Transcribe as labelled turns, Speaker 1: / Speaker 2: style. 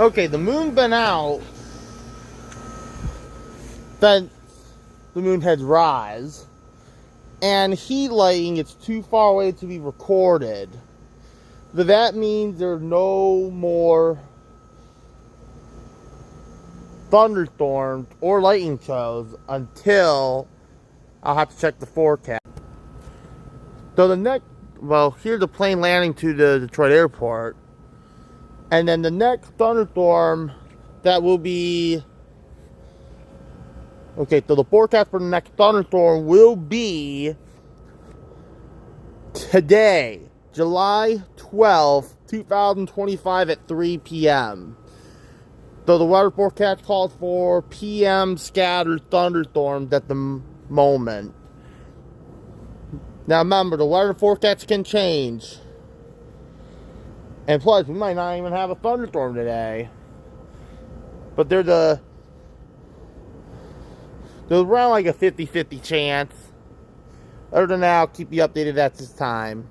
Speaker 1: Okay, the moon been out. Then the moon heads rise. And heat lighting, it's too far away to be recorded. But that means there's no more thunderstorms or lightning shows until I'll have to check the forecast. So here's the plane landing to the Detroit airport. And then the next thunderstorm that will be... Okay, so the forecast for the next thunderstorm will be today, July 12th, 2025 at 3 p.m. So the weather forecast calls for PM scattered thunderstorms at the moment. Now remember, the weather forecast can change. And plus, we might not even have a thunderstorm today. But there's around like a 50-50 chance. Other than that, I'll keep you updated at this time.